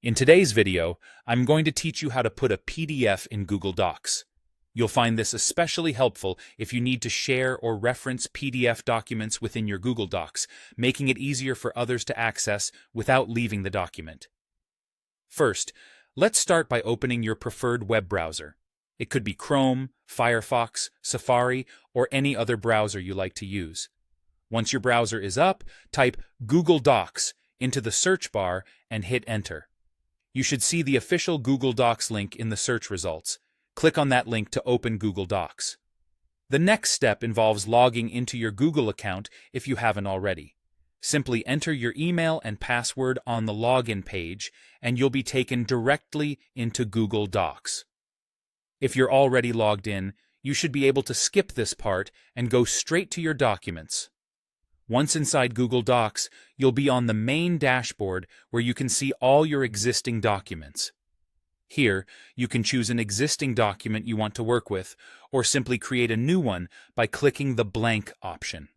In today's video, I'm going to teach you how to put a PDF in Google Docs. You'll find this especially helpful if you need to share or reference PDF documents within your Google Docs, making it easier for others to access without leaving the document. First, let's start by opening your preferred web browser. It could be Chrome, Firefox, Safari, or any other browser you like to use. Once your browser is up, type Google Docs into the search bar and hit Enter. You should see the official Google Docs link in the search results. Click on that link to open Google Docs. The next step involves logging into your Google account if you haven't already. Simply enter your email and password on the login page, and you'll be taken directly into Google Docs. If you're already logged in, you should be able to skip this part and go straight to your documents. Once inside Google Docs, you'll be on the main dashboard where you can see all your existing documents. Here, you can choose an existing document you want to work with, or simply create a new one by clicking the blank option.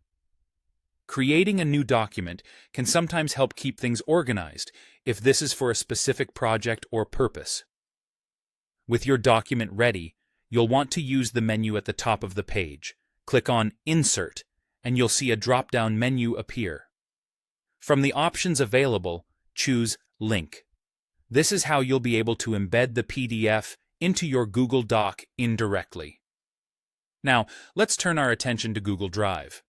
Creating a new document can sometimes help keep things organized if this is for a specific project or purpose. With your document ready, you'll want to use the menu at the top of the page. Click on Insert, and you'll see a drop-down menu appear. From the options available, choose Link. This is how you'll be able to embed the PDF into your Google Doc indirectly. Now, let's turn our attention to Google Drive.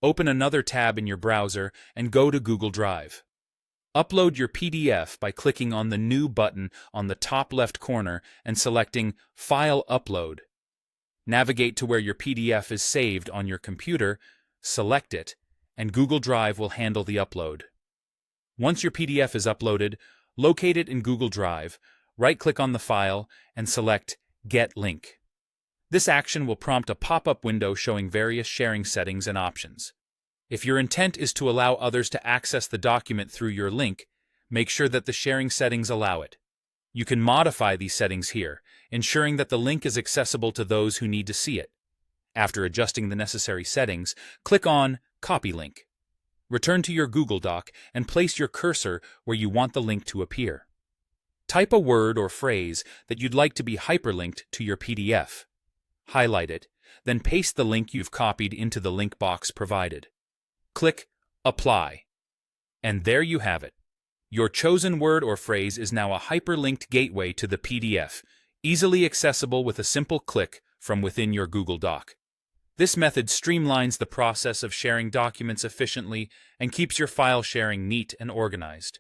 Open another tab in your browser and go to Google Drive. Upload your PDF by clicking on the New button on the top left corner and selecting File Upload. Navigate to where your PDF is saved on your computer, select it, and Google Drive will handle the upload. Once your PDF is uploaded, locate it in Google Drive, right-click on the file, and select Get Link. This action will prompt a pop-up window showing various sharing settings and options. If your intent is to allow others to access the document through your link, make sure that the sharing settings allow it. You can modify these settings here, ensuring that the link is accessible to those who need to see it. After adjusting the necessary settings, click on Copy Link. Return to your Google Doc and place your cursor where you want the link to appear. Type a word or phrase that you'd like to be hyperlinked to your PDF. Highlight it, then paste the link you've copied into the link box provided. Click Apply. And there you have it. Your chosen word or phrase is now a hyperlinked gateway to the PDF, easily accessible with a simple click from within your Google Doc. This method streamlines the process of sharing documents efficiently and keeps your file sharing neat and organized.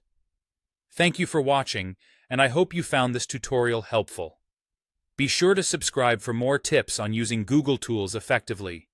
Thank you for watching, and I hope you found this tutorial helpful. Be sure to subscribe for more tips on using Google tools effectively.